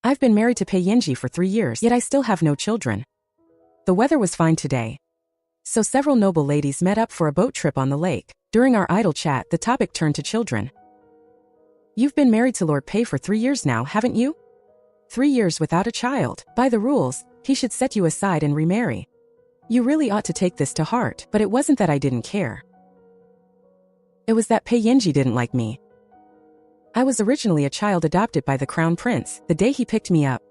I've been married to Pei for 3 years, yet I still have no children. The weather was fine today, so several noble ladies met up for a boat trip on the lake. During our idle chat, the topic turned to children. You've been married to Lord Pei for 3 years now, haven't you? 3 years without a child. By the rules, he should set you aside and remarry. You really ought to take this to heart, but it wasn't that I didn't care. It was that Pei didn't like me. I was originally a child adopted by the Crown Prince. The day he picked me up,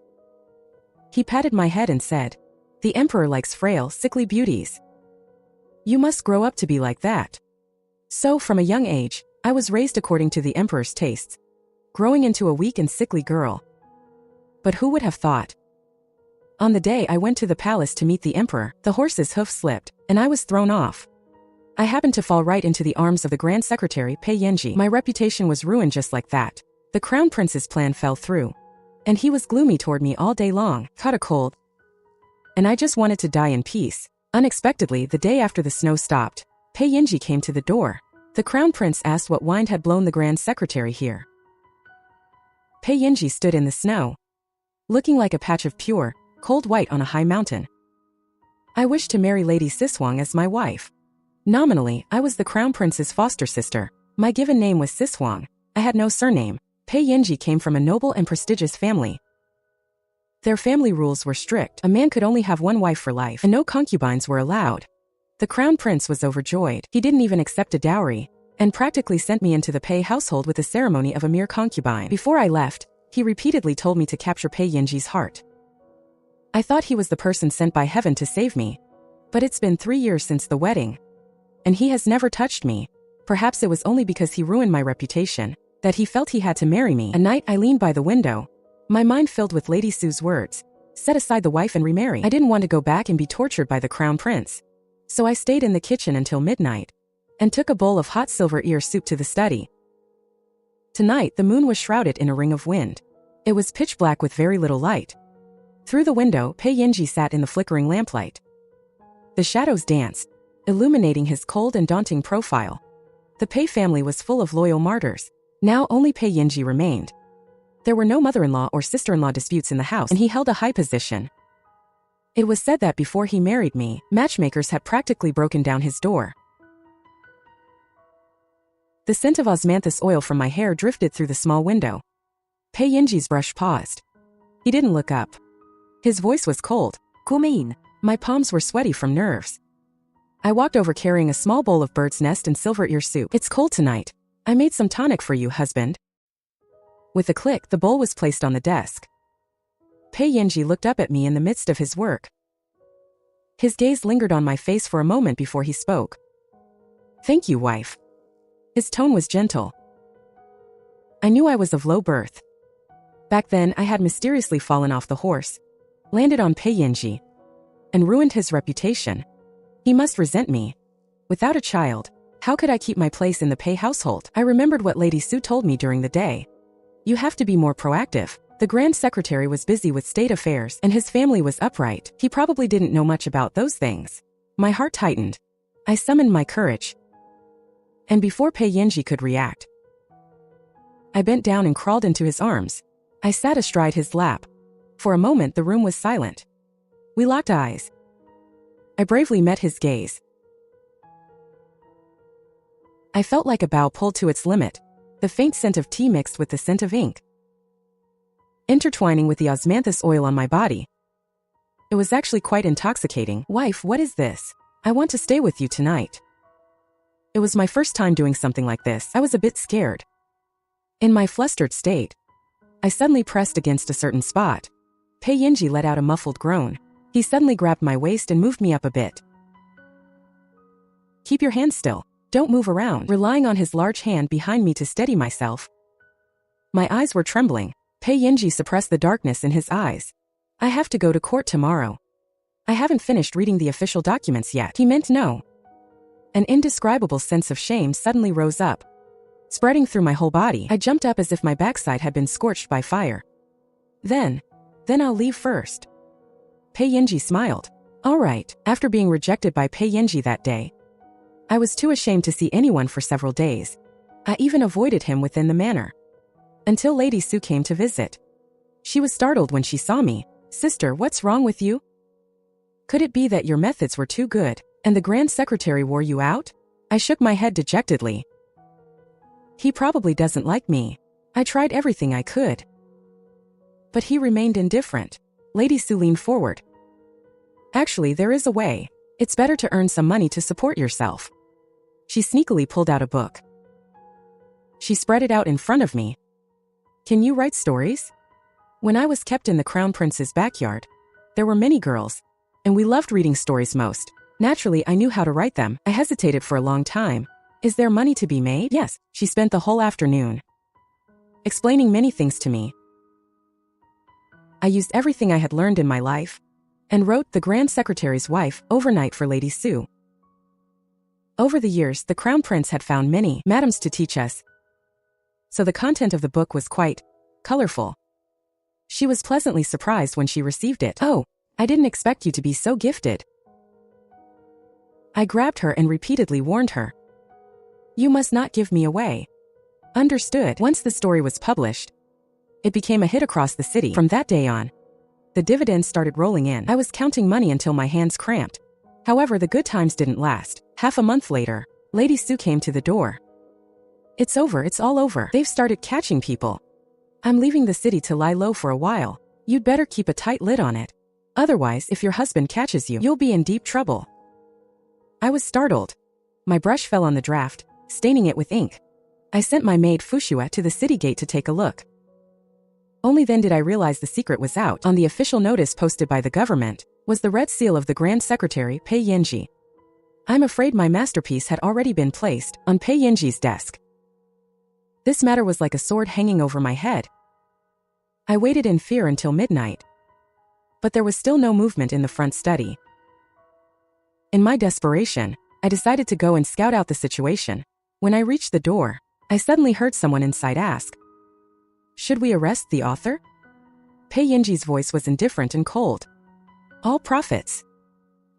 he patted my head and said, "The Emperor likes frail, sickly beauties. You must grow up to be like that." So, from a young age, I was raised according to the Emperor's tastes, growing into a weak and sickly girl. But who would have thought? On the day I went to the palace to meet the Emperor, the horse's hoof slipped, and I was thrown off. I happened to fall right into the arms of the Grand Secretary, Pei Yenji. My reputation was ruined just like that. The Crown Prince's plan fell through, and he was gloomy toward me all day long, caught a cold, and I just wanted to die in peace. Unexpectedly, the day after the snow stopped, Pei Yenji came to the door. The Crown Prince asked what wind had blown the Grand Secretary here. Pei Yenji stood in the snow, looking like a patch of pure, cold white on a high mountain. I wished to marry Lady Siswang as my wife. Nominally, I was the Crown Prince's foster sister. My given name was Siswang. I had no surname. Pei Yenji came from a noble and prestigious family. Their family rules were strict. A man could only have one wife for life, and no concubines were allowed. The Crown Prince was overjoyed. He didn't even accept a dowry, and practically sent me into the Pei household with the ceremony of a mere concubine. Before I left, he repeatedly told me to capture Pei Yenji's heart. I thought he was the person sent by heaven to save me. But it's been 3 years since the wedding, and he has never touched me. Perhaps it was only because he ruined my reputation that he felt he had to marry me. A night I leaned by the window, my mind filled with Lady Su's words, "Set aside the wife and remarry." I didn't want to go back and be tortured by the Crown Prince, so I stayed in the kitchen until midnight and took a bowl of hot silver ear soup to the study. Tonight the moon was shrouded in a ring of wind. It was pitch black with very little light. Through the window, Pei Yenji sat in the flickering lamplight. The shadows danced, illuminating his cold and daunting profile. The Pei family was full of loyal martyrs. Now only Pei Yenji remained. There were no mother-in-law or sister-in-law disputes in the house, and he held a high position. It was said that before he married me, matchmakers had practically broken down his door. The scent of osmanthus oil from my hair drifted through the small window. Pei Yenji's brush paused. He didn't look up. His voice was cold. "Kumin." My palms were sweaty from nerves. I walked over carrying a small bowl of bird's nest and silver ear soup. "It's cold tonight. I made some tonic for you, husband." With a click, the bowl was placed on the desk. Pei Yenji looked up at me in the midst of his work. His gaze lingered on my face for a moment before he spoke. "Thank you, wife." His tone was gentle. I knew I was of low birth. Back then, I had mysteriously fallen off the horse, landed on Pei Yenji, and ruined his reputation. He must resent me. Without a child, how could I keep my place in the Pei household? I remembered what Lady Su told me during the day. You have to be more proactive. The Grand Secretary was busy with state affairs, and his family was upright. He probably didn't know much about those things. My heart tightened. I summoned my courage. And before Pei Yenji could react, I bent down and crawled into his arms. I sat astride his lap. For a moment, the room was silent. We locked eyes. I bravely met his gaze. I felt like a bow pulled to its limit, the faint scent of tea mixed with the scent of ink, intertwining with the osmanthus oil on my body. It was actually quite intoxicating. "Wife, what is this? I want to stay with you tonight." It was my first time doing something like this. I was a bit scared. In my flustered state, I suddenly pressed against a certain spot. Pei Yenji let out a muffled groan. He suddenly grabbed my waist and moved me up a bit. "Keep your hands still. Don't move around." Relying on his large hand behind me to steady myself, my eyes were trembling. Pei Yenji suppressed the darkness in his eyes. "I have to go to court tomorrow. I haven't finished reading the official documents yet." He meant no. An indescribable sense of shame suddenly rose up, spreading through my whole body. I jumped up as if my backside had been scorched by fire. Then I'll leave first." Pei Yenji smiled. "All right." After being rejected by Pei Yenji that day, I was too ashamed to see anyone for several days. I even avoided him within the manor, until Lady Su came to visit. She was startled when she saw me. Sister, what's wrong with you? Could it be that your methods were too good, and the Grand Secretary wore you out? I shook my head dejectedly. He probably doesn't like me. I tried everything I could. But he remained indifferent. Lady Sue leaned forward. Actually, there is a way. It's better to earn some money to support yourself. She sneakily pulled out a book. She spread it out in front of me. Can you write stories? When I was kept in the Crown Prince's backyard, there were many girls, and we loved reading stories most. Naturally, I knew how to write them. I hesitated for a long time. Is there money to be made? Yes. She spent the whole afternoon explaining many things to me. I used everything I had learned in my life and wrote The Grand Secretary's Wife overnight for Lady Sue. Over the years, the Crown Prince had found many madams to teach us, so the content of the book was quite colorful. She was pleasantly surprised when she received it. Oh, I didn't expect you to be so gifted. I grabbed her and repeatedly warned her. You must not give me away. Understood. Once the story was published, it became a hit across the city. From that day on, the dividends started rolling in. I was counting money until my hands cramped. However, the good times didn't last. Half a month later, Lady Sue came to the door. It's over, it's all over. They've started catching people. I'm leaving the city to lie low for a while. You'd better keep a tight lid on it. Otherwise, if your husband catches you, you'll be in deep trouble. I was startled. My brush fell on the draft, staining it with ink. I sent my maid Fushua to the city gate to take a look. Only then did I realize the secret was out. On the official notice posted by the government was the red seal of the Grand Secretary, Pei Yenji. I'm afraid my masterpiece had already been placed on Pei Yenji's desk. This matter was like a sword hanging over my head. I waited in fear until midnight, but there was still no movement in the front study. In my desperation, I decided to go and scout out the situation. When I reached the door, I suddenly heard someone inside ask, should we arrest the author? Pei Yenji's voice was indifferent and cold. All profits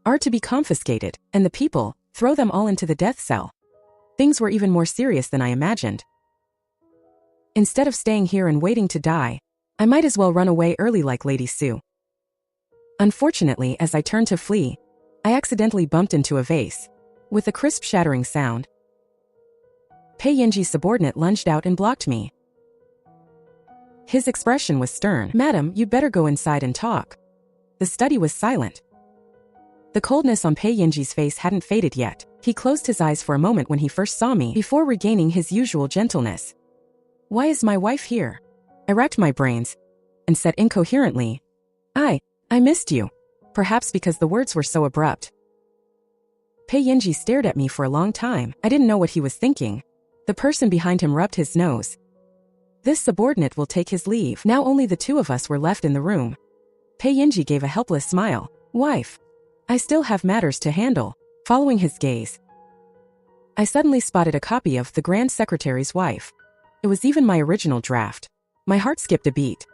are to be confiscated, and the people, throw them all into the death cell. Things were even more serious than I imagined. Instead of staying here and waiting to die, I might as well run away early like Lady Sue. Unfortunately, as I turned to flee, I accidentally bumped into a vase. With a crisp shattering sound, Pei Yenji's subordinate lunged out and blocked me. His expression was stern. Madam, you'd better go inside and talk. The study was silent. The coldness on Pei Yenji's face hadn't faded yet. He closed his eyes for a moment when he first saw me, before regaining his usual gentleness. Why is my wife here? I racked my brains and said incoherently, I missed you. Perhaps because the words were so abrupt. Pei Yenji stared at me for a long time. I didn't know what he was thinking. The person behind him rubbed his nose. This subordinate will take his leave. Now only the two of us were left in the room. Pei Yenji gave a helpless smile. Wife, I still have matters to handle. Following his gaze, I suddenly spotted a copy of The Grand Secretary's Wife. It was even my original draft. My heart skipped a beat.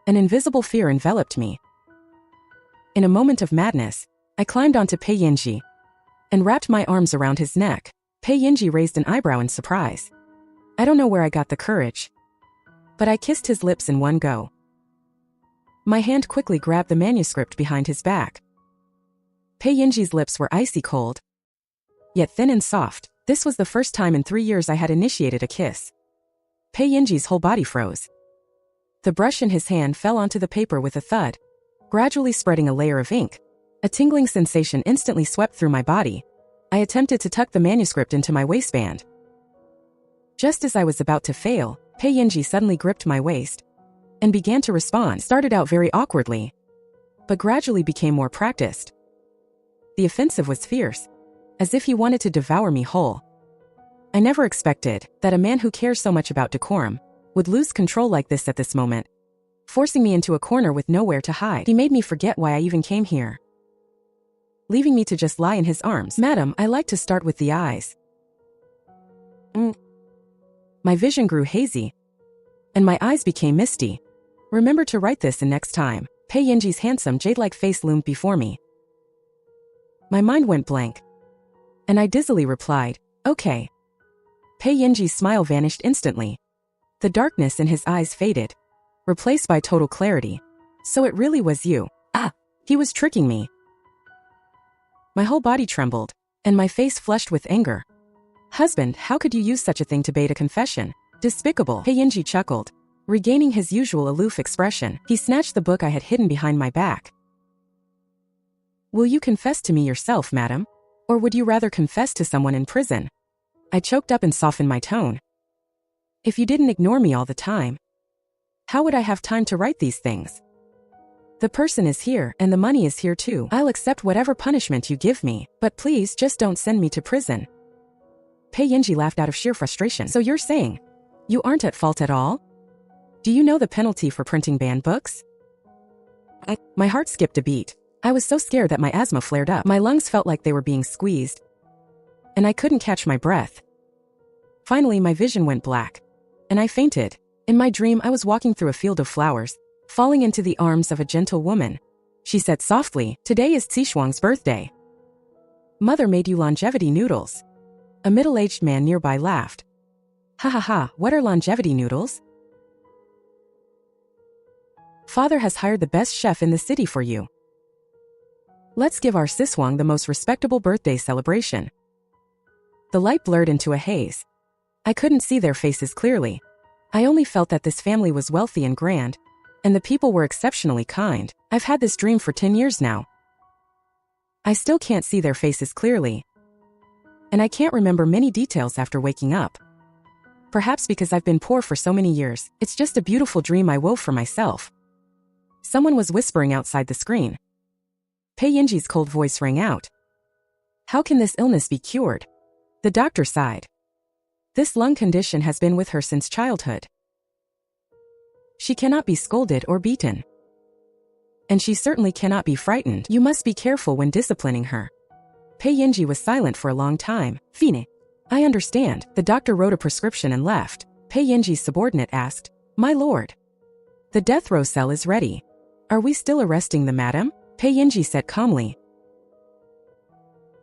An invisible fear enveloped me. In a moment of madness, I climbed onto Pei Yenji and wrapped my arms around his neck. Pei Yenji raised an eyebrow in surprise. I don't know where I got the courage, but I kissed his lips in one go. My hand quickly grabbed the manuscript behind his back. Pei Yenji's lips were icy cold, yet thin and soft. This was the first time in 3 years I had initiated a kiss. Pei Yenji's whole body froze. The brush in his hand fell onto the paper with a thud, gradually spreading a layer of ink. A tingling sensation instantly swept through my body. I attempted to tuck the manuscript into my waistband. Just as I was about to fail, Pei Yenji suddenly gripped my waist and began to respond. Started out very awkwardly, but gradually became more practiced. The offensive was fierce, as if he wanted to devour me whole. I never expected that a man who cares so much about decorum would lose control like this at this moment, forcing me into a corner with nowhere to hide. He made me forget why I even came here, leaving me to just lie in his arms. Madam, I like to start with the eyes. My vision grew hazy, and my eyes became misty. Remember to write this in next time. Pei Yenji's handsome jade-like face loomed before me. My mind went blank, and I dizzily replied, okay. Pei Yenji's smile vanished instantly. The darkness in his eyes faded, replaced by total clarity. So it really was you. Ah, he was tricking me. My whole body trembled, and my face flushed with anger. Husband, how could you use such a thing to bait a confession? Despicable. Pei chuckled. Regaining his usual aloof expression, he snatched the book I had hidden behind my back. Will you confess to me yourself, madam? Or would you rather confess to someone in prison? I choked up and softened my tone. If you didn't ignore me all the time, how would I have time to write these things? The person is here, and the money is here too. I'll accept whatever punishment you give me, but please just don't send me to prison. Pei laughed out of sheer frustration. So you're saying you aren't at fault at all? Do you know the penalty for printing banned books? My heart skipped a beat. I was so scared that my asthma flared up. My lungs felt like they were being squeezed, and I couldn't catch my breath. Finally, my vision went black, and I fainted. In my dream, I was walking through a field of flowers, falling into the arms of a gentle woman. She said softly, "Today is Zishuang's birthday. Mother made you longevity noodles." A middle-aged man nearby laughed. Ha ha ha, what are longevity noodles? Father has hired the best chef in the city for you. Let's give our Zishuang the most respectable birthday celebration. The light blurred into a haze. I couldn't see their faces clearly. I only felt that this family was wealthy and grand, and the people were exceptionally kind. I've had this dream for 10 years now. I still can't see their faces clearly, and I can't remember many details after waking up. Perhaps because I've been poor for so many years, it's just a beautiful dream I wove for myself. Someone was whispering outside the screen. Pei Yinji's cold voice rang out. How can this illness be cured? The doctor sighed. This lung condition has been with her since childhood. She cannot be scolded or beaten. And she certainly cannot be frightened. You must be careful when disciplining her. Pei Yinji was silent for a long time. Fine. I understand. The doctor wrote a prescription and left. Pei Yinji's subordinate asked, My lord, the death row cell is ready. Are we still arresting the madam? Pei Yinji said calmly.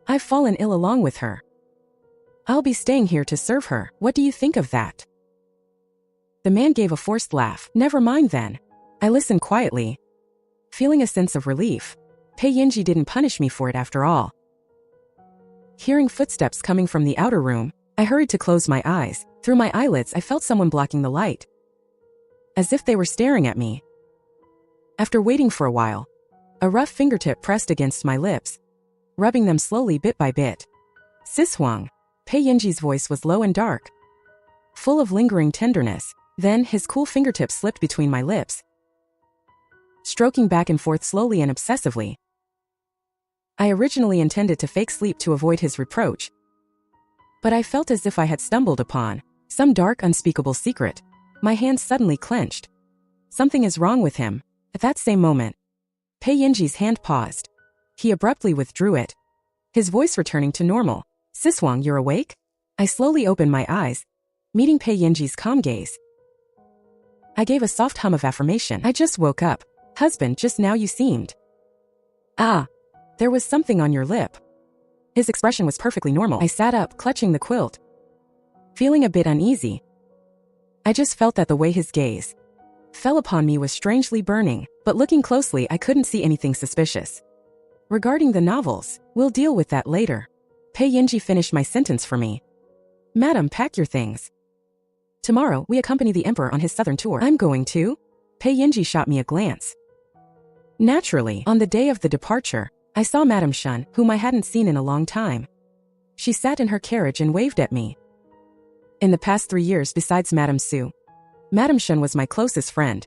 I've fallen ill along with her. I'll be staying here to serve her. What do you think of that? The man gave a forced laugh. Never mind then. I listened quietly, feeling a sense of relief. Pei Yinji didn't punish me for it after all. Hearing footsteps coming from the outer room, I hurried to close my eyes. Through my eyelids, I felt someone blocking the light, as if they were staring at me. After waiting for a while, a rough fingertip pressed against my lips, rubbing them slowly bit by bit. Zishuang. Pei Yinji's voice was low and dark, full of lingering tenderness. Then his cool fingertip slipped between my lips, stroking back and forth slowly and obsessively. I originally intended to fake sleep to avoid his reproach, but I felt as if I had stumbled upon some dark, unspeakable secret. My hands suddenly clenched. Something is wrong with him. At that same moment, Pei Yinji's hand paused. He abruptly withdrew it, his voice returning to normal. Zishuang, you're awake? I slowly opened my eyes, meeting Pei Yinji's calm gaze. I gave a soft hum of affirmation. I just woke up. Husband, just now you seemed. Ah, there was something on your lip. His expression was perfectly normal. I sat up, clutching the quilt, feeling a bit uneasy. I just felt that the way his gaze fell upon me was strangely burning, but looking closely I couldn't see anything suspicious. Regarding the novels, we'll deal with that later. Pei Yinji finished my sentence for me. Madam, pack your things. Tomorrow, we accompany the emperor on his southern tour. I'm going too. Pei Yinji shot me a glance. Naturally, on the day of the departure, I saw Madame Shun, whom I hadn't seen in a long time. She sat in her carriage and waved at me. In the past 3 years, besides Madame Su, Madame Shun was my closest friend.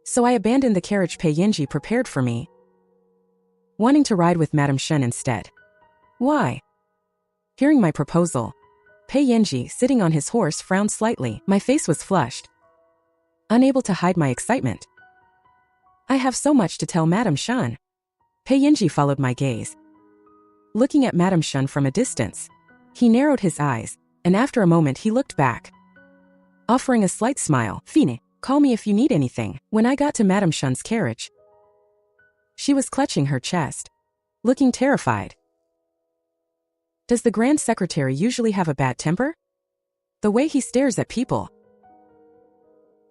So I abandoned the carriage Pei Yinji prepared for me, wanting to ride with Madame Shun instead. Why? Hearing my proposal, Pei Yinji, sitting on his horse, frowned slightly. My face was flushed, unable to hide my excitement. I have so much to tell Madame Shun. Pei Yinji followed my gaze. Looking at Madame Shun from a distance, he narrowed his eyes, and after a moment he looked back, offering a slight smile. Fine, call me if you need anything. When I got to Madame Shun's carriage, she was clutching her chest, looking terrified. Does the Grand Secretary usually have a bad temper? The way he stares at people,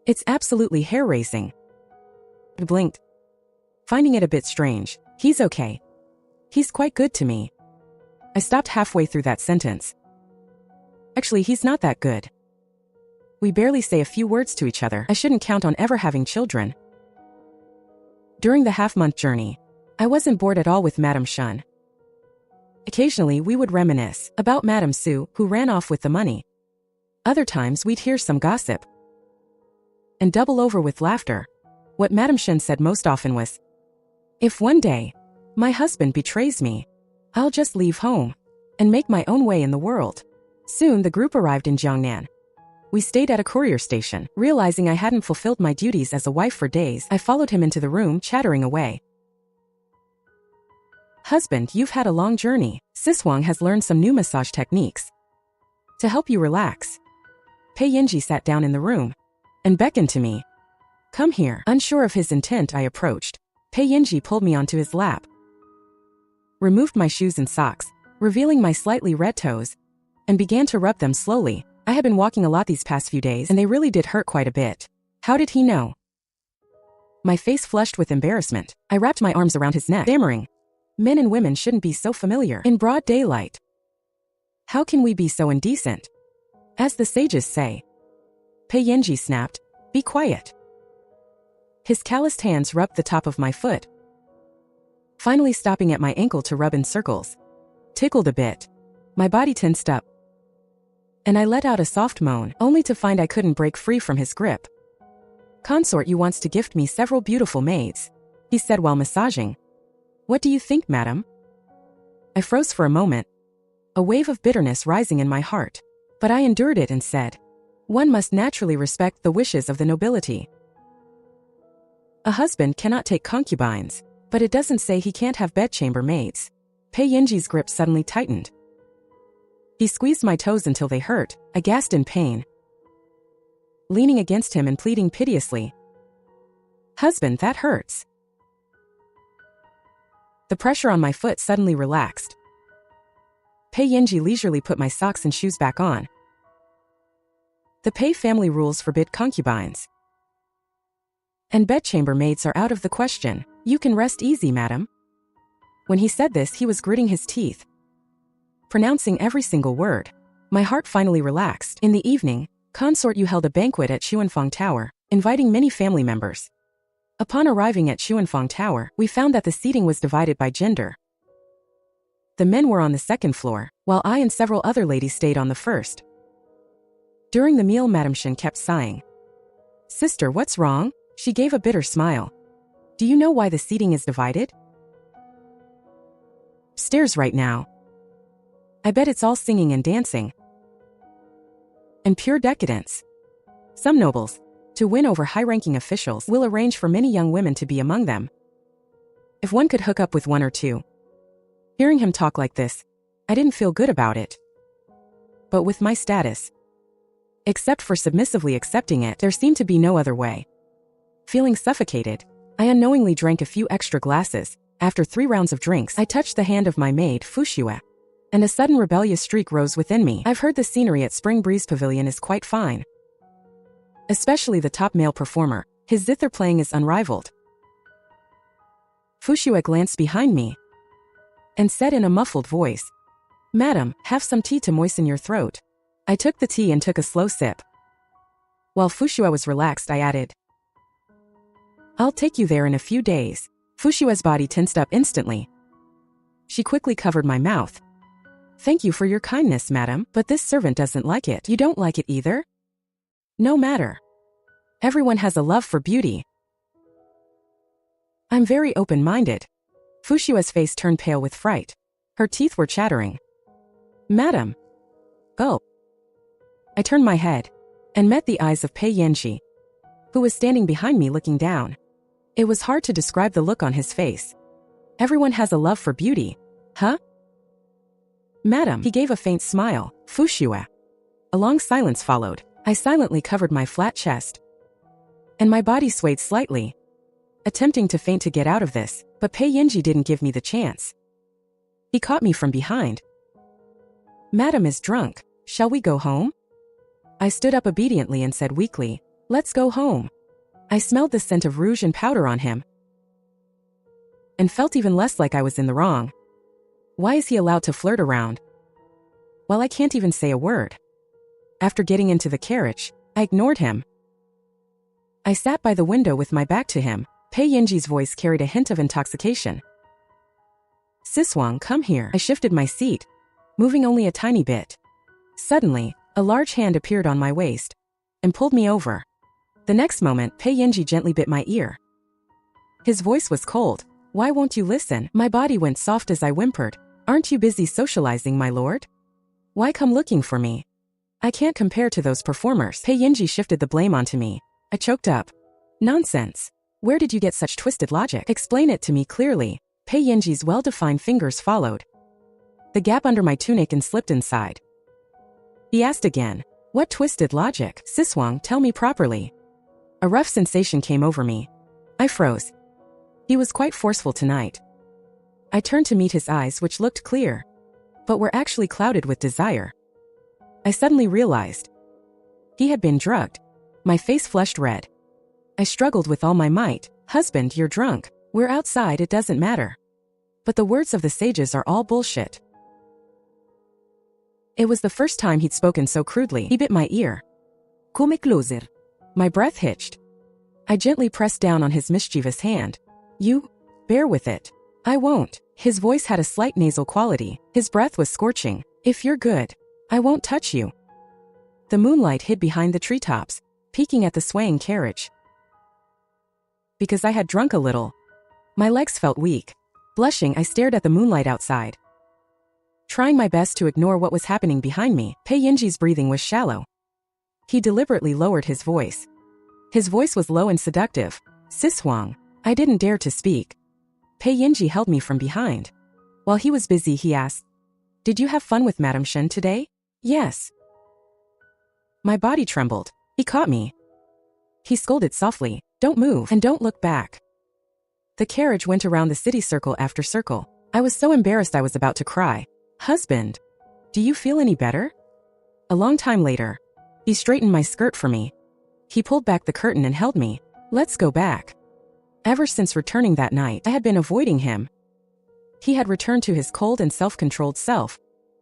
It's absolutely hair-raising. I blinked, finding it a bit strange. He's okay. He's quite good to me. I stopped halfway through that sentence. Actually, he's not that good. We barely say a few words to each other. I shouldn't count on ever having children. During the half-month journey, I wasn't bored at all with Madame Shun. Occasionally, we would reminisce about Madame Su, who ran off with the money. Other times, we'd hear some gossip and double over with laughter. What Madame Shun said most often was, "If one day my husband betrays me, I'll just leave home and make my own way in the world." Soon, the group arrived in Jiangnan. We stayed at a courier station. Realizing I hadn't fulfilled my duties as a wife for days, I followed him into the room, chattering away. "Husband, you've had a long journey. Sis Wang has learned some new massage techniques to help you relax." Pei Yinji sat down in the room and beckoned to me. "Come here." Unsure of his intent, I approached. Pei Yinji pulled me onto his lap, removed my shoes and socks, revealing my slightly red toes, and began to rub them slowly. I had been walking a lot these past few days, and they really did hurt quite a bit. How did he know? My face flushed with embarrassment. I wrapped my arms around his neck, stammering, "Men and women shouldn't be so familiar in broad daylight. How can we be so indecent? As the sages say." Pei Yinji snapped, "Be quiet." His calloused hands rubbed the top of my foot, finally stopping at my ankle to rub in circles. Tickled a bit. My body tensed up, and I let out a soft moan, only to find I couldn't break free from his grip. "Consort you wants to gift me several beautiful maids," he said while massaging. "What do you think, madam?" I froze for a moment, a wave of bitterness rising in my heart. But I endured it and said, "One must naturally respect the wishes of the nobility. A husband cannot take concubines, but it doesn't say he can't have bedchamber maids." Pei Yinji's grip suddenly tightened. He squeezed my toes until they hurt, I gasped in pain, leaning against him and pleading piteously, "Husband, that hurts." The pressure on my foot suddenly relaxed. Pei Yinji leisurely put my socks and shoes back on. "The Pei family rules forbid concubines, and bedchamber maids are out of the question. You can rest easy, madam." When he said this, he was gritting his teeth, pronouncing every single word. My heart finally relaxed. In the evening, Consort Yu held a banquet at Xuanfang Tower, inviting many family members. Upon arriving at Xuanfang Tower, we found that the seating was divided by gender. The men were on the second floor, while I and several other ladies stayed on the first. During the meal, Madame Shen kept sighing. "Sister, what's wrong?" She gave a bitter smile. "Do you know why the seating is divided?" "Stairs right now. I bet it's all singing and dancing and pure decadence. Some nobles, to win over high-ranking officials, will arrange for many young women to be among them. If one could hook up with one or two." Hearing him talk like this, I didn't feel good about it. But with my status, except for submissively accepting it, there seemed to be no other way. Feeling suffocated, I unknowingly drank a few extra glasses. After 3 rounds of drinks, I touched the hand of my maid, Fushue, and a sudden rebellious streak rose within me. I've heard the scenery at Spring Breeze Pavilion is quite fine, especially the top male performer. His zither playing is unrivaled. Fushue glanced behind me and said in a muffled voice, "Madam, have some tea to moisten your throat." I took the tea and took a slow sip. While Fushue was relaxed, I added, "I'll take you there in a few days." Fushue's body tensed up instantly. She quickly covered my mouth. "Thank you for your kindness, madam, but this servant doesn't like it." "You don't like it either?" "No matter. Everyone has a love for beauty. I'm very open-minded." Fushue's face turned pale with fright. Her teeth were chattering. "Madam." "Go." I turned my head and met the eyes of Pei Yinji, who was standing behind me looking down. It was hard to describe the look on his face. Everyone has a love for beauty. Huh? "Madam." He gave a faint smile. "Fushue." A long silence followed. I silently covered my flat chest, and my body swayed slightly, attempting to faint to get out of this, but Pei Yinji didn't give me the chance. He caught me from behind. "Madam is drunk. Shall we go home?" I stood up obediently and said weakly, Let's go home. I smelled the scent of rouge and powder on him and felt even less like I was in the wrong. Why is he allowed to flirt around? Well, I can't even say a word. After getting into the carriage, I ignored him. I sat by the window with my back to him. Pei Yinji's voice carried a hint of intoxication. Siswang, come here. I shifted my seat, moving only a tiny bit. Suddenly, a large hand appeared on my waist and pulled me over. The next moment, Pei Yinji gently bit my ear. His voice was cold. Why won't you listen? My body went soft as I whimpered. Aren't you busy socializing, my lord? Why come looking for me? I can't compare to those performers. Pei Yinji shifted the blame onto me. I choked up. Nonsense. Where did you get such twisted logic? Explain it to me clearly. Pei Yinji's well-defined fingers followed the gap under my tunic and slipped inside. He asked again. What twisted logic? Siswang, tell me properly. A rough sensation came over me. I froze. He was quite forceful tonight. I turned to meet his eyes, which looked clear, but were actually clouded with desire. I suddenly realized he had been drugged. My face flushed red. I struggled with all my might. Husband, you're drunk. We're outside, it doesn't matter. But the words of the sages are all bullshit. It was the first time he'd spoken so crudely. He bit my ear. Come closer. My breath hitched. I gently pressed down on his mischievous hand. You, bear with it. I won't. His voice had a slight nasal quality. His breath was scorching. If you're good, I won't touch you. The moonlight hid behind the treetops, peeking at the swaying carriage. Because I had drunk a little, my legs felt weak. Blushing, I stared at the moonlight outside, trying my best to ignore what was happening behind me. Pei Yinji's breathing was shallow. He deliberately lowered his voice. His voice was low and seductive. Siswang. I didn't dare to speak. Pei Yinji held me from behind. While he was busy, he asked, Did you have fun with Madame Shen today? Yes. My body trembled. He caught me. He scolded softly. Don't move and don't look back. The carriage went around the city circle after circle. I was so embarrassed I was about to cry. Husband, do you feel any better? A long time later, he straightened my skirt for me. He pulled back the curtain and held me. Let's go back. Ever since returning that night, I had been avoiding him. He had returned to his cold and self-controlled self,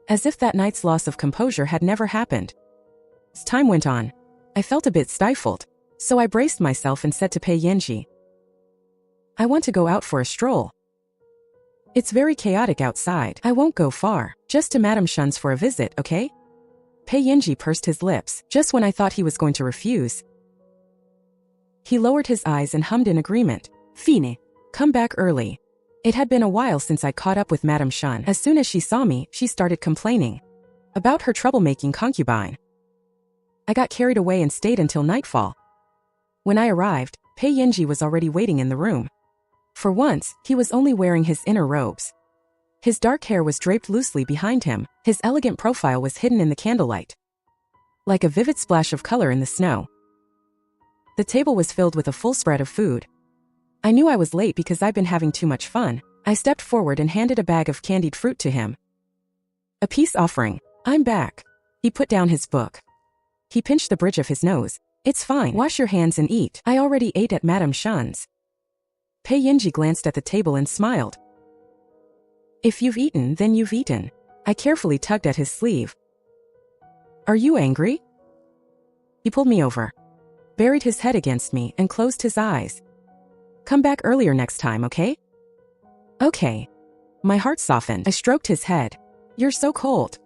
as if that night's loss of composure had never happened. As time went on, I felt a bit stifled, so I braced myself and said to Pei Yinji, I want to go out for a stroll. It's very chaotic outside. I won't go far, just to Madame Shen's for a visit, okay? Pei Yinji pursed his lips, just when I thought he was going to refuse. He lowered his eyes and hummed in agreement. Fine. Come back early. It had been a while since I caught up with Madame Shen. As soon as she saw me, she started complaining about her troublemaking concubine. I got carried away and stayed until nightfall. When I arrived, Pei Yinji was already waiting in the room. For once, he was only wearing his inner robes. His dark hair was draped loosely behind him. His elegant profile was hidden in the candlelight, like a vivid splash of color in the snow. The table was filled with a full spread of food. I knew I was late because I'd been having too much fun. I stepped forward and handed a bag of candied fruit to him. A peace offering. I'm back. He put down his book. He pinched the bridge of his nose. It's fine. Wash your hands and eat. I already ate at Madame Shen's. Pei Yinji glanced at the table and smiled. If you've eaten, then you've eaten. I carefully tugged at his sleeve. Are you angry? He pulled me over, buried his head against me, and closed his eyes. Come back earlier next time, okay? Okay. My heart softened. I stroked his head. You're so cold.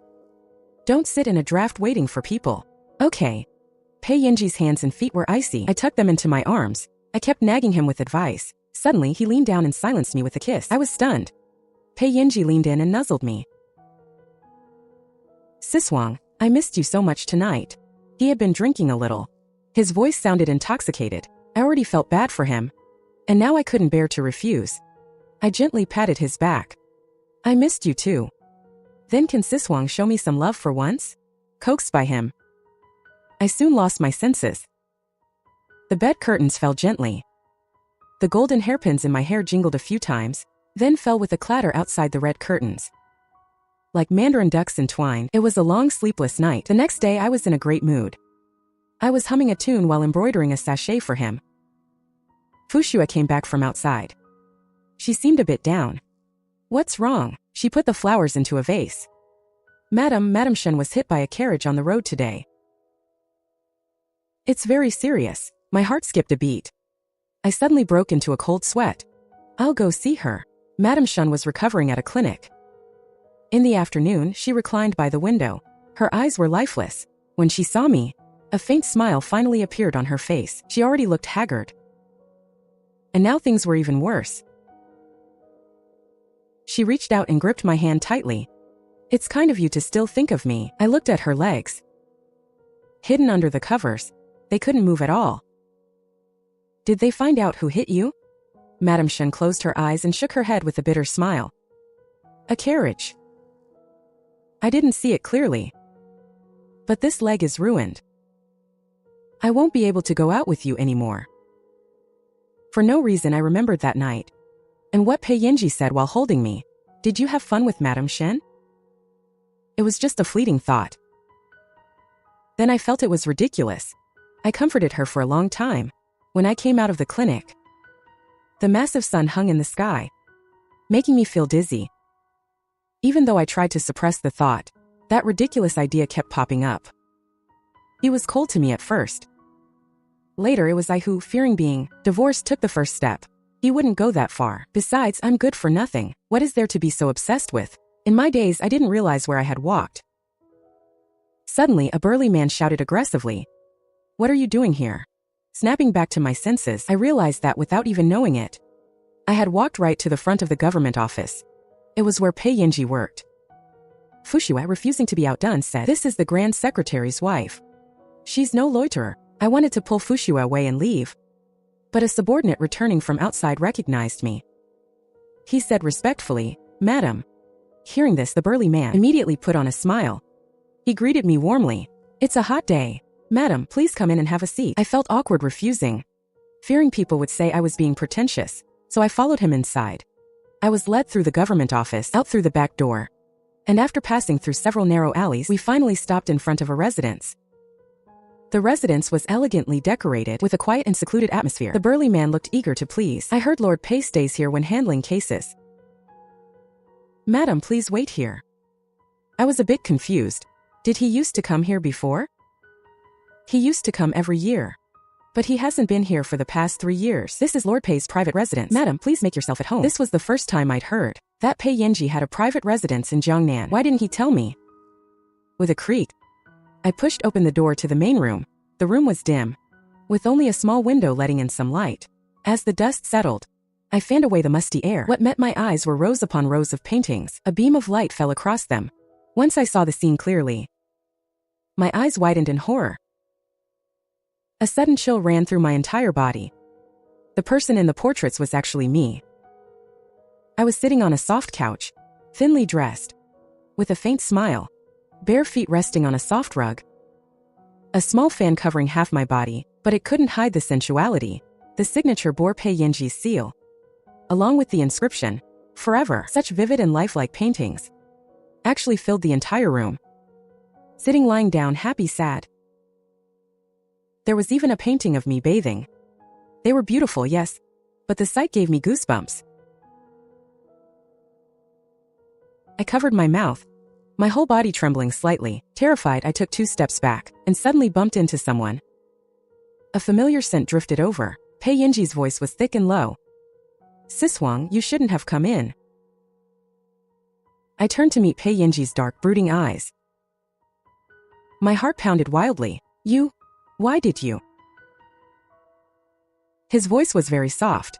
Don't sit in a draft waiting for people. Okay. Pei Yinji's hands and feet were icy. I tucked them into my arms. I kept nagging him with advice. Suddenly, he leaned down and silenced me with a kiss. I was stunned. Pei Yinji leaned in and nuzzled me. Siswang, I missed you so much tonight. He had been drinking a little. His voice sounded intoxicated. I already felt bad for him, and now I couldn't bear to refuse. I gently patted his back. I missed you too. Then can Siswang show me some love for once? Coaxed by him, I soon lost my senses. The bed curtains fell gently. The golden hairpins in my hair jingled a few times, then fell with a clatter outside the red curtains. Like mandarin ducks entwined, it was a long sleepless night. The next day I was in a great mood. I was humming a tune while embroidering a sachet for him. Fushua came back from outside. She seemed a bit down. What's wrong? She put the flowers into a vase. Madam Shen was hit by a carriage on the road today. It's very serious. My heart skipped a beat. I suddenly broke into a cold sweat. I'll go see her. Madam Shen was recovering at a clinic. In the afternoon, she reclined by the window. Her eyes were lifeless. When she saw me, a faint smile finally appeared on her face. She already looked haggard. And now things were even worse. She reached out and gripped my hand tightly. It's kind of you to still think of me. I looked at her legs. Hidden under the covers, they couldn't move at all. Did they find out who hit you? Madam Shen closed her eyes and shook her head with a bitter smile. A carriage. I didn't see it clearly. But this leg is ruined. I won't be able to go out with you anymore. For no reason I remembered that night. And what Pei Yinji said while holding me. Did you have fun with Madam Shen? It was just a fleeting thought. Then I felt it was ridiculous. I comforted her for a long time. When I came out of the clinic, the massive sun hung in the sky, making me feel dizzy. Even though I tried to suppress the thought, that ridiculous idea kept popping up. He was cold to me at first. Later it was I who, fearing being divorced, took the first step. He wouldn't go that far. Besides, I'm good for nothing. What is there to be so obsessed with? In my days, I didn't realize where I had walked. Suddenly, a burly man shouted aggressively, "What are you doing here?" Snapping back to my senses, I realized that without even knowing it, I had walked right to the front of the government office. It was where Pei Yinji worked. Fushua, refusing to be outdone, said, "This is the Grand Secretary's wife. She's no loiterer." I wanted to pull Fushua away and leave, but a subordinate returning from outside recognized me. He said respectfully, "Madam." Hearing this, the burly man immediately put on a smile. He greeted me warmly. "It's a hot day. Madam, please come in and have a seat." I felt awkward refusing, fearing people would say I was being pretentious, so I followed him inside. I was led through the government office, out through the back door, and after passing through several narrow alleys, we finally stopped in front of a residence. The residence was elegantly decorated with a quiet and secluded atmosphere. The burly man looked eager to please. I heard Lord Pei stays here when handling cases. "Madam, please wait here." I was a bit confused. Did he used to come here before? He used to come every year. But he hasn't been here for the past 3 years. "This is Lord Pei's private residence. Madam, please make yourself at home." This was the first time I'd heard that Pei Yinji had a private residence in Jiangnan. Why didn't he tell me? With a creak, I pushed open the door to the main room. The room was dim, with only a small window letting in some light. As the dust settled, I fanned away the musty air. What met my eyes were rows upon rows of paintings. A beam of light fell across them. Once I saw the scene clearly, my eyes widened in horror. A sudden chill ran through my entire body. The person in the portraits was actually me. I was sitting on a soft couch, thinly dressed, with a faint smile, bare feet resting on a soft rug. A small fan covering half my body, but it couldn't hide the sensuality. The signature bore Pei Yinji's seal, along with the inscription, "Forever." Such vivid and lifelike paintings actually filled the entire room. Sitting lying down, happy, sad. There was even a painting of me bathing. They were beautiful, yes, but the sight gave me goosebumps. I covered my mouth, my whole body trembling slightly. Terrified, I took 2 steps back and suddenly bumped into someone. A familiar scent drifted over. Pei Yinji's voice was thick and low. "Sis Huang, you shouldn't have come in." I turned to meet Pei Yinji's dark, brooding eyes. My heart pounded wildly. Why did you?" His voice was very soft.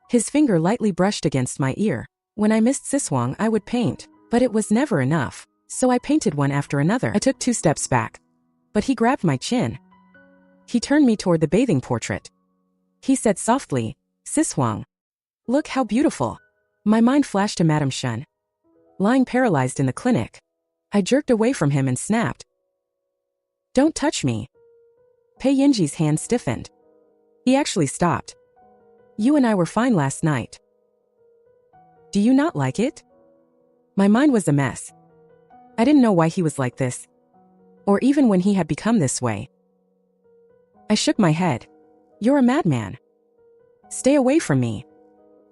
His finger lightly brushed against my ear. When I missed Sis Huang, I would paint, but it was never enough. So I painted one after another. I took 2 steps back, but he grabbed my chin. He turned me toward the bathing portrait. He said softly, "Sis Huang, look how beautiful." My mind flashed to Madam Shen, lying paralyzed in the clinic. I jerked away from him and snapped, "Don't touch me." Pei Yinji's hand stiffened. He actually stopped. "You and I were fine last night. Do you not like it?" My mind was a mess. I didn't know why he was like this, or even when he had become this way. I shook my head. You're a madman. Stay away from me.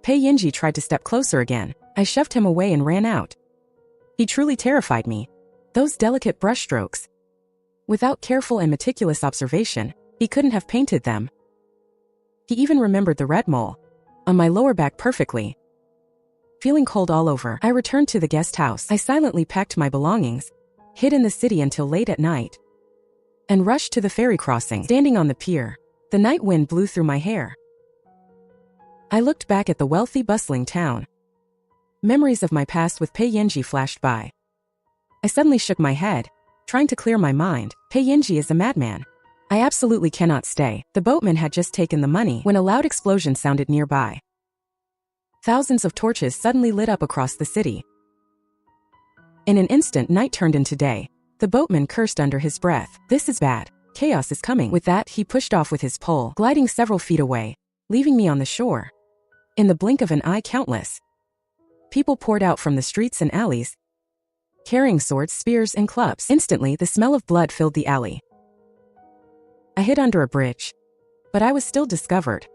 Pei Yinji tried to step closer again. I shoved him away and ran out. He truly terrified me. Those delicate brushstrokes. Without careful and meticulous observation, he couldn't have painted them. He even remembered the red mole on my lower back perfectly. Feeling cold all over, I returned to the guest house. I silently packed my belongings, hid in the city until late at night, and rushed to the ferry crossing. Standing on the pier, the night wind blew through my hair. I looked back at the wealthy, bustling town. Memories of my past with Pei Yinji flashed by. I suddenly shook my head, trying to clear my mind. Pei Yinji is a madman. I absolutely cannot stay. The boatman had just taken the money when a loud explosion sounded nearby. Thousands of torches suddenly lit up across the city. In an instant, night turned into day. The boatman cursed under his breath. This is bad. Chaos is coming. With that, he pushed off with his pole, gliding several feet away, leaving me on the shore. In the blink of an eye, countless people poured out from the streets and alleys, carrying swords, spears, and clubs. Instantly, the smell of blood filled the alley. I hid under a bridge, but I was still discovered.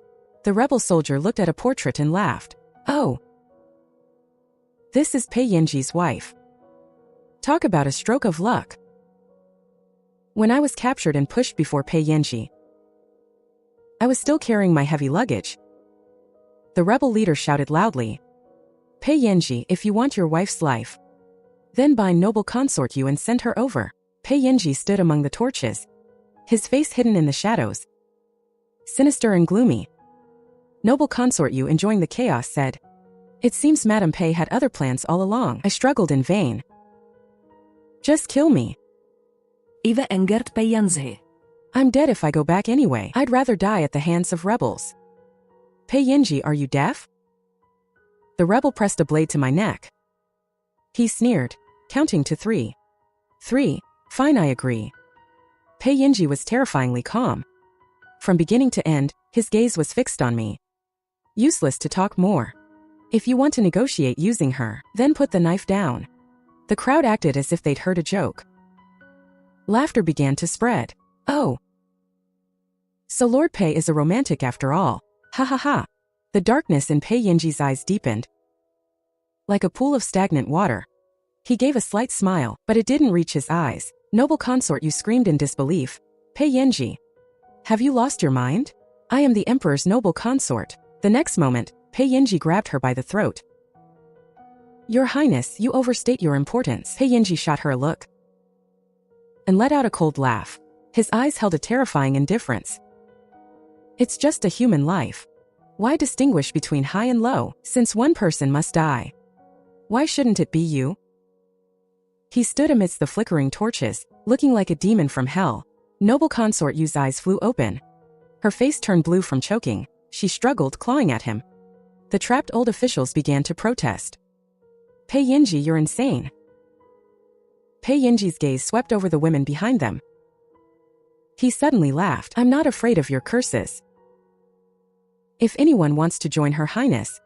The rebel soldier looked at a portrait and laughed. Oh, this is Pei Yinji's wife. Talk about a stroke of luck. When I was captured and pushed before Pei Yinji, I was still carrying my heavy luggage. The rebel leader shouted loudly, Pei Yinji, if you want your wife's life, then bind noble consort Yu and send her over. Pei Yinji stood among the torches, his face hidden in the shadows, sinister and gloomy. Noble consort Yu, enjoying the chaos, said, It seems Madame Pei had other plans all along. I struggled in vain. Just kill me. إذا أنجرت بينزه. I'm dead if I go back anyway. I'd rather die at the hands of rebels. Pei Yinji, are you deaf? The rebel pressed a blade to my neck. He sneered, counting to 3. 3. Fine, I agree. Pei Yinji was terrifyingly calm. From beginning to end, his gaze was fixed on me. Useless to talk more. If you want to negotiate using her, then put the knife down. The crowd acted as if they'd heard a joke. Laughter began to spread. Oh. So Lord Pei is a romantic after all. Ha ha ha. The darkness in Pei Yinji's eyes deepened, like a pool of stagnant water. He gave a slight smile, but it didn't reach his eyes. Noble consort, you screamed in disbelief. Pei Yinji, have you lost your mind? I am the emperor's noble consort. The next moment, Pei Yinji grabbed her by the throat. Your Highness, you overstate your importance. Pei Yinji shot her a look and let out a cold laugh. His eyes held a terrifying indifference. It's just a human life. Why distinguish between high and low, since one person must die? Why shouldn't it be you? He stood amidst the flickering torches, looking like a demon from hell. Noble consort Yu's eyes flew open. Her face turned blue from choking. She struggled, clawing at him. The trapped old officials began to protest. Pei Yinji, you're insane. Pei Yinji's gaze swept over the women behind them. He suddenly laughed. I'm not afraid of your curses. If anyone wants to join Her Highness,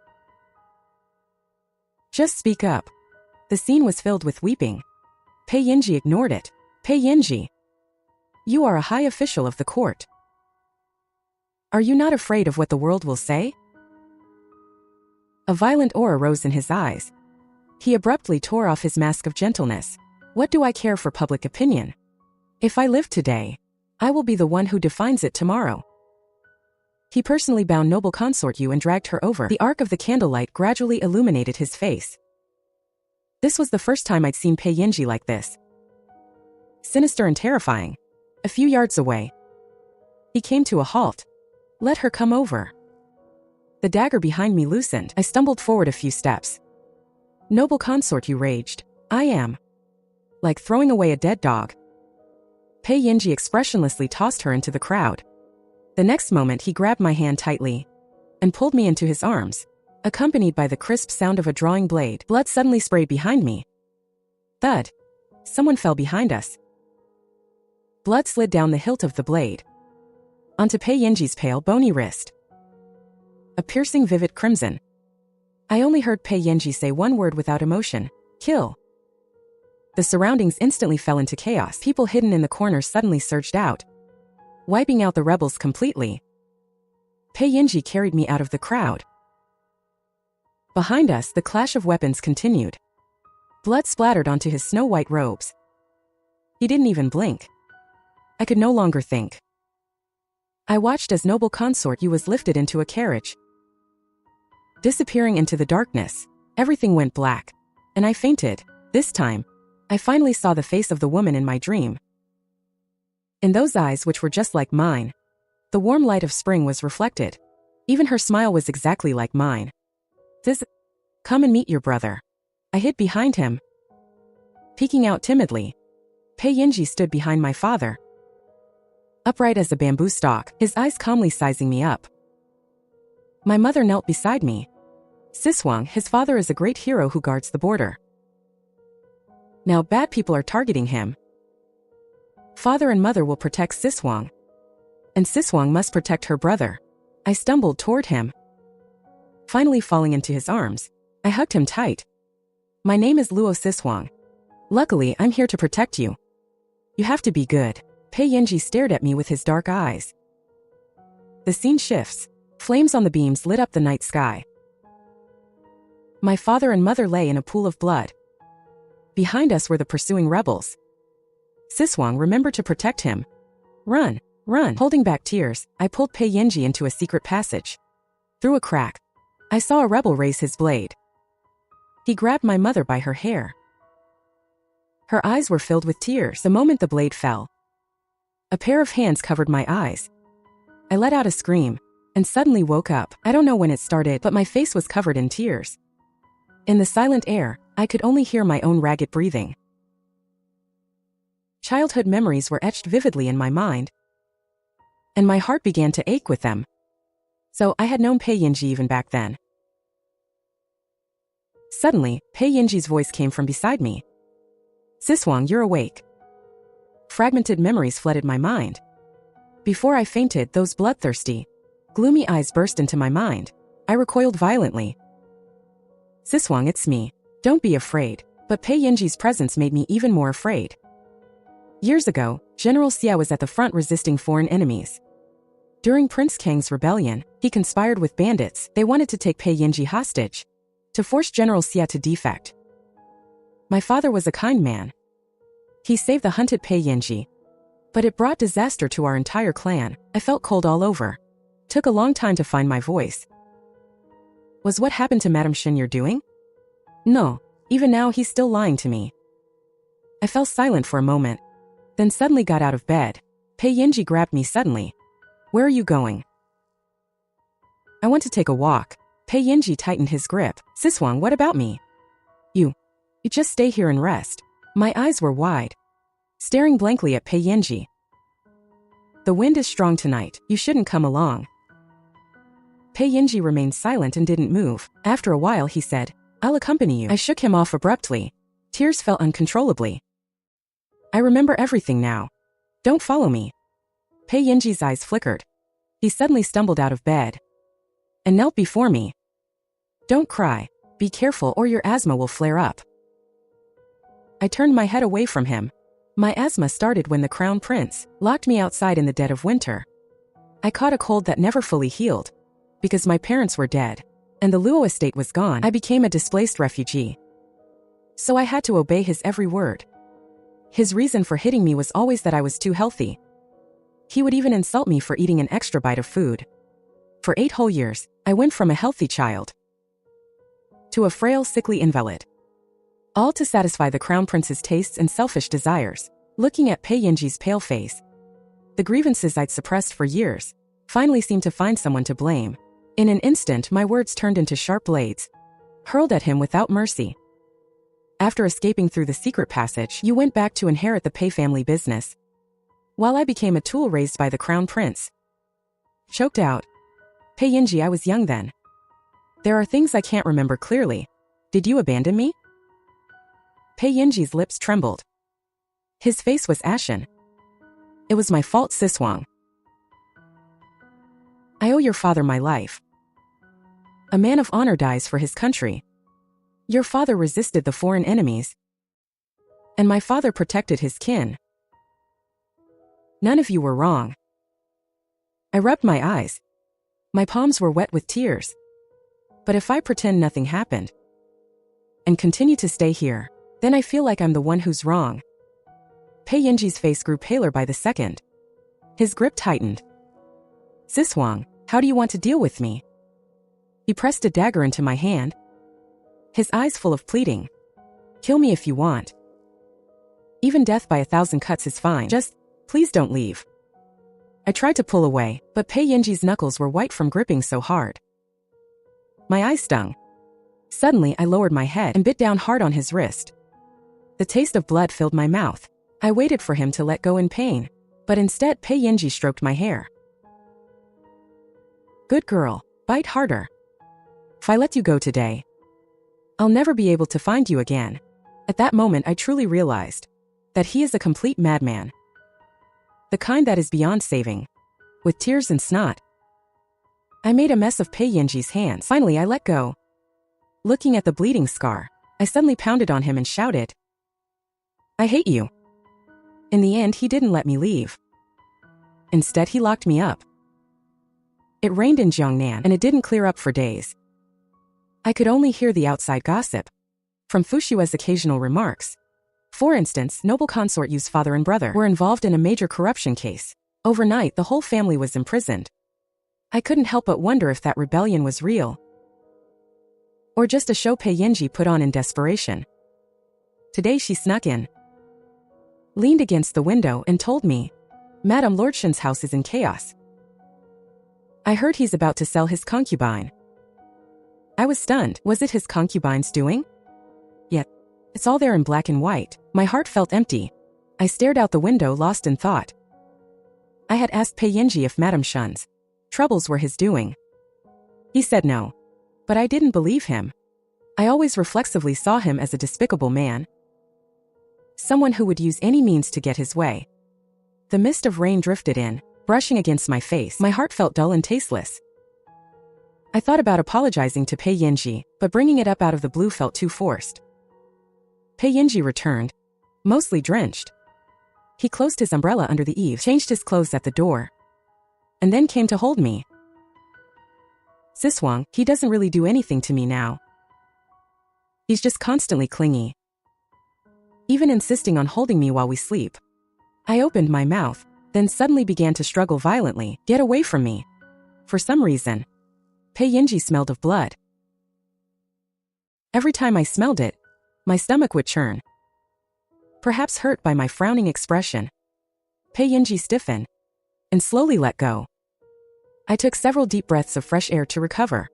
just speak up. The scene was filled with weeping. Pei Yinji ignored it. Pei Yinji, you are a high official of the court. Are you not afraid of what the world will say? A violent aura rose in his eyes. He abruptly tore off his mask of gentleness. What do I care for public opinion? If I live today, I will be the one who defines it tomorrow. He personally bound noble consort Yu and dragged her over. The arc of the candlelight gradually illuminated his face. This was the first time I'd seen Pei Yinji like this. Sinister and terrifying. A few yards away, he came to a halt. Let her come over. The dagger behind me loosened. I stumbled forward a few steps. Noble consort Yu raged. I am like throwing away a dead dog. Pei Yinji expressionlessly tossed her into the crowd. The next moment he grabbed my hand tightly and pulled me into his arms, accompanied by the crisp sound of a drawing blade. Blood suddenly sprayed behind me. Thud. Someone fell behind us. Blood slid down the hilt of the blade onto Pei Yinji's pale, bony wrist. A piercing, vivid crimson. I only heard Pei Yinji say one word without emotion. Kill. The surroundings instantly fell into chaos. People hidden in the corners suddenly surged out, wiping out the rebels completely. Pei Yinji carried me out of the crowd. Behind us, the clash of weapons continued. Blood splattered onto his snow-white robes. He didn't even blink. I could no longer think. I watched as noble consort Yu was lifted into a carriage. Disappearing into the darkness, everything went black, and I fainted. This time, I finally saw the face of the woman in my dream. In those eyes, which were just like mine, the warm light of spring was reflected. Even her smile was exactly like mine. Come and meet your brother. I hid behind him. Peeking out timidly, Pei Yinji stood behind my father. Upright as a bamboo stalk, his eyes calmly sizing me up. My mother knelt beside me. Siswang, his father, is a great hero who guards the border. Now bad people are targeting him. Father and mother will protect Siswang. And Siswang must protect her brother. I stumbled toward him. Finally falling into his arms, I hugged him tight. My name is Luo Siswang. Luckily, I'm here to protect you. You have to be good. Pei Yinji stared at me with his dark eyes. The scene shifts. Flames on the beams lit up the night sky. My father and mother lay in a pool of blood. Behind us were the pursuing rebels. Siswang, remember to protect him. Run, run. Holding back tears, I pulled Pei Yinji into a secret passage. Through a crack, I saw a rebel raise his blade. He grabbed my mother by her hair. Her eyes were filled with tears the moment the blade fell. A pair of hands covered my eyes. I let out a scream, and suddenly woke up. I don't know when it started, but my face was covered in tears. In the silent air, I could only hear my own ragged breathing. Childhood memories were etched vividly in my mind, and my heart began to ache with them. So I had known Pei Yinji even back then. Suddenly, Pei Yinji's voice came from beside me. Siswang, you're awake. Fragmented memories flooded my mind. Before I fainted, those bloodthirsty, gloomy eyes burst into my mind. I recoiled violently. Siswang, it's me. Don't be afraid. But Pei Yinji's presence made me even more afraid. Years ago, General Xia was at the front resisting foreign enemies. During Prince Kang's rebellion, he conspired with bandits. They wanted to take Pei Yinji hostage, to force General Xia to defect. My father was a kind man. He saved the hunted Pei Yinji. But it brought disaster to our entire clan. I felt cold all over. Took a long time to find my voice. Was what happened to Madame Shen you're doing? No, even now he's still lying to me. I fell silent for a moment, then suddenly got out of bed. Pei Yinji grabbed me suddenly. Where are you going? I want to take a walk. Pei Yinji tightened his grip. Siswang, what about me? You just stay here and rest. My eyes were wide, staring blankly at Pei Yinji. The wind is strong tonight. You shouldn't come along. Pei Yinji remained silent and didn't move. After a while he said, I'll accompany you. I shook him off abruptly. Tears fell uncontrollably. I remember everything now. Don't follow me. Pei Yinji's eyes flickered. He suddenly stumbled out of bed and knelt before me. Don't cry. Be careful or your asthma will flare up. I turned my head away from him. My asthma started when the crown prince locked me outside in the dead of winter. I caught a cold that never fully healed. Because my parents were dead, and the Luo estate was gone, I became a displaced refugee. So I had to obey his every word. His reason for hitting me was always that I was too healthy. He would even insult me for eating an extra bite of food. For 8 whole years, I went from a healthy child to a frail, sickly invalid. All to satisfy the crown prince's tastes and selfish desires. Looking at Pei Yinji's pale face, the grievances I'd suppressed for years finally seemed to find someone to blame. In an instant, my words turned into sharp blades, hurled at him without mercy. After escaping through the secret passage, you went back to inherit the Pei family business, while I became a tool raised by the crown prince. Choked out. Pei Yinji, I was young then. There are things I can't remember clearly. Did you abandon me? Pei Yinji's lips trembled. His face was ashen. It was my fault, Siswang. I owe your father my life. A man of honor dies for his country. Your father resisted the foreign enemies, and my father protected his kin. None of you were wrong. I rubbed my eyes. My palms were wet with tears. But if I pretend nothing happened and continue to stay here, then I feel like I'm the one who's wrong. Pei Yinji's face grew paler by the second. His grip tightened. Sis Huang, how do you want to deal with me? He pressed a dagger into my hand, his eyes full of pleading. Kill me if you want. Even death by 1,000 cuts is fine. Just, please don't leave. I tried to pull away, but Pei Yinji's knuckles were white from gripping so hard. My eyes stung. Suddenly, I lowered my head and bit down hard on his wrist. The taste of blood filled my mouth. I waited for him to let go in pain, but instead Pei Yinji stroked my hair. Good girl, bite harder. If I let you go today, I'll never be able to find you again. At that moment I truly realized that he is a complete madman. The kind that is beyond saving, with tears and snot. I made a mess of Pei Yinji's hands. Finally I let go. Looking at the bleeding scar, I suddenly pounded on him and shouted, I hate you. In the end he didn't let me leave. Instead he locked me up. It rained in Jiangnan and it didn't clear up for days. I could only hear the outside gossip from Fushua's occasional remarks. For instance, noble consort Yu's father and brother were involved in a major corruption case. Overnight, the whole family was imprisoned. I couldn't help but wonder if that rebellion was real, or just a show Pei Yinji put on in desperation. Today she snuck in, leaned against the window and told me, Madame Lord Shen's house is in chaos. I heard he's about to sell his concubine. I was stunned. Was it his concubine's doing? Yet, it's all there in black and white. My heart felt empty. I stared out the window lost in thought. I had asked Pei Yinji if Madame Shen's troubles were his doing. He said no. But I didn't believe him. I always reflexively saw him as a despicable man. Someone who would use any means to get his way. The mist of rain drifted in, brushing against my face. My heart felt dull and tasteless. I thought about apologizing to Pei Yinji, but bringing it up out of the blue felt too forced. Pei Yinji returned, mostly drenched. He closed his umbrella under the eaves, changed his clothes at the door, and then came to hold me. Sis Huang, he doesn't really do anything to me now. He's just constantly clingy, even insisting on holding me while we sleep. I opened my mouth, then suddenly began to struggle violently. Get away from me. For some reason, Pei Yinji smelled of blood. Every time I smelled it, my stomach would churn. Perhaps hurt by my frowning expression, Pei Yinji stiffened and slowly let go. I took several deep breaths of fresh air to recover.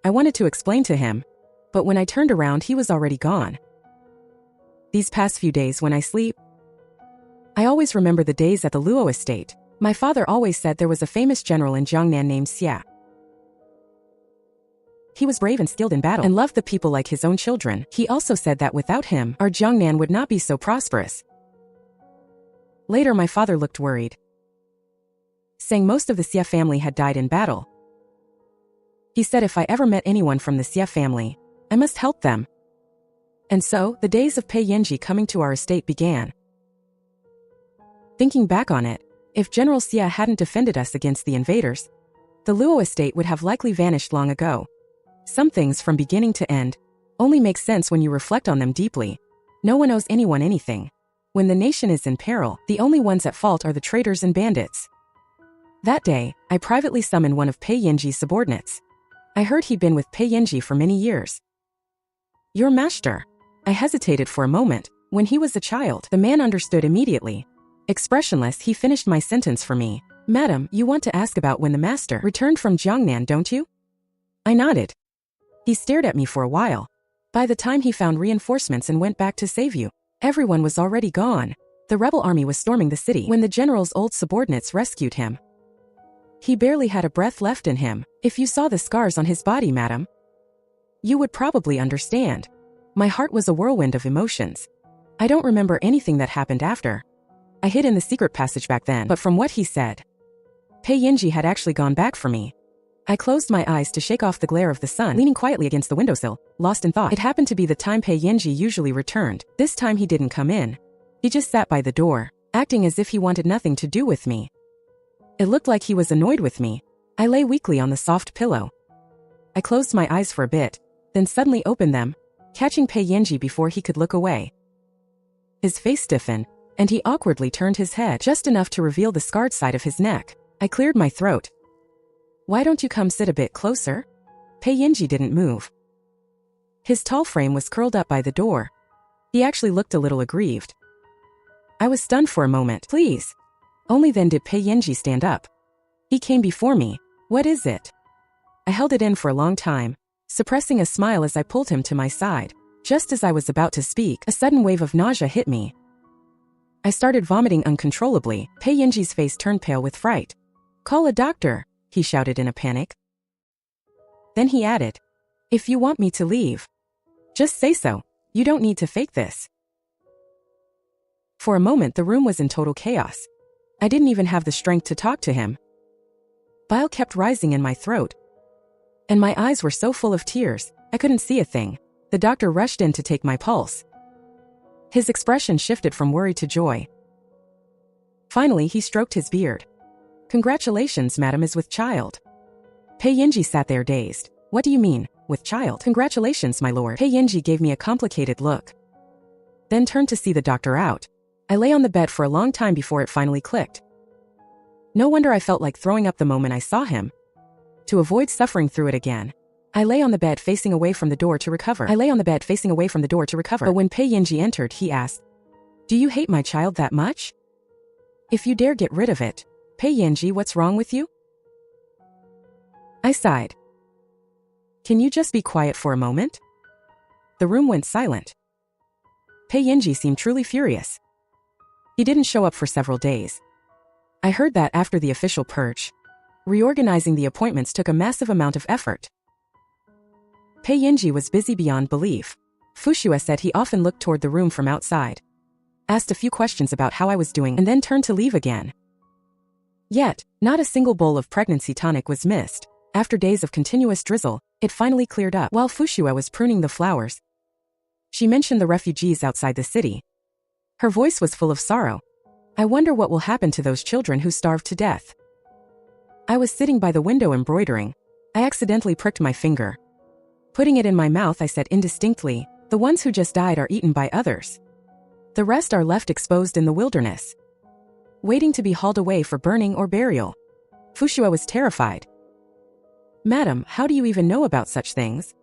I wanted to explain to him, but when I turned around he was already gone. These past few days when I sleep, I always remember the days at the Luo estate. My father always said there was a famous general in Jiangnan named Xia. He was brave and skilled in battle and loved the people like his own children. He also said that without him, our Jiangnan would not be so prosperous. Later my father looked worried, saying most of the Xia family had died in battle. He said if I ever met anyone from the Xia family, I must help them. And so, the days of Pei Yinji coming to our estate began. Thinking back on it, if General Xia hadn't defended us against the invaders, the Luo estate would have likely vanished long ago. Some things from beginning to end only make sense when you reflect on them deeply. No one owes anyone anything. When the nation is in peril, the only ones at fault are the traitors and bandits. That day, I privately summoned one of Pei Yinji's subordinates. I heard he'd been with Pei Yinji for many years. Your master. I hesitated for a moment. When he was a child, the man understood immediately. Expressionless, he finished my sentence for me. Madam, you want to ask about when the master returned from Jiangnan, don't you? I nodded. He stared at me for a while. By the time he found reinforcements and went back to save you, everyone was already gone. The rebel army was storming the city when the general's old subordinates rescued him. He barely had a breath left in him. If you saw the scars on his body, madam, you would probably understand. My heart was a whirlwind of emotions. I don't remember anything that happened after. I hid in the secret passage back then, but from what he said, Pei Yinji had actually gone back for me. I closed my eyes to shake off the glare of the sun, leaning quietly against the windowsill, lost in thought. It happened to be the time Pei Yinji usually returned. This time he didn't come in. He just sat by the door, acting as if he wanted nothing to do with me. It looked like he was annoyed with me. I lay weakly on the soft pillow. I closed my eyes for a bit, then suddenly opened them, catching Pei Yanji before he could look away. His face stiffened, and he awkwardly turned his head just enough to reveal the scarred side of his neck. I cleared my throat. "Why don't you come sit a bit closer?" Pei Yanji didn't move. His tall frame was curled up by the door. He actually looked a little aggrieved. I was stunned for a moment. "Please." Only then did Pei Yanji stand up. He came before me. "What is it?" I held it in for a long time, suppressing a smile as I pulled him to my side. Just as I was about to speak, a sudden wave of nausea hit me. I started vomiting uncontrollably. Pei Yanji's face turned pale with fright. "Call a doctor," he shouted in a panic. Then he added, "If you want me to leave, just say so. You don't need to fake this." For a moment, the room was in total chaos. I didn't even have the strength to talk to him. Bile kept rising in my throat, and my eyes were so full of tears, I couldn't see a thing. The doctor rushed in to take my pulse. His expression shifted from worry to joy. Finally, he stroked his beard. "Congratulations, madam is with child." Pei Yanji sat there dazed. "What do you mean, with child?" "Congratulations, my lord." Pei Yanji gave me a complicated look, then turned to see the doctor out. I lay on the bed for a long time before it finally clicked. No wonder I felt like throwing up the moment I saw him. To avoid suffering through it again, I lay on the bed facing away from the door to recover. But when Pei Yanji entered, he asked, "Do you hate my child that much? If you dare get rid of it." "Pei Yanji, what's wrong with you?" I sighed. "Can you just be quiet for a moment?" The room went silent. Pei Yanji seemed truly furious. He didn't show up for several days. I heard that after the official purge, reorganizing the appointments took a massive amount of effort. Pei Yanji was busy beyond belief. Fushua said he often looked toward the room from outside, asked a few questions about how I was doing, and then turned to leave again. Yet, not a single bowl of pregnancy tonic was missed. After days of continuous drizzle, it finally cleared up. While Fushua was pruning the flowers, she mentioned the refugees outside the city. Her voice was full of sorrow. "I wonder what will happen to those children who starved to death." I was sitting by the window embroidering. I accidentally pricked my finger. Putting it in my mouth, I said indistinctly, "The ones who just died are eaten by others. The rest are left exposed in the wilderness, waiting to be hauled away for burning or burial." Fushua was terrified. "Madam, how do you even know about such things?"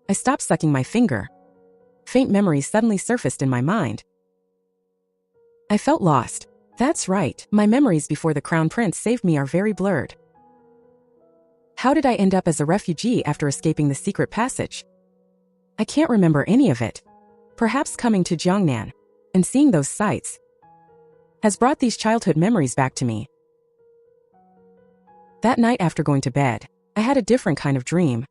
I stopped sucking my finger. Faint memories suddenly surfaced in my mind. I felt lost. That's right, my memories before the Crown Prince saved me are very blurred. How did I end up as a refugee after escaping the secret passage? I can't remember any of it. Perhaps coming to Jiangnan and seeing those sights has brought these childhood memories back to me. That night after going to bed, I had a different kind of dream.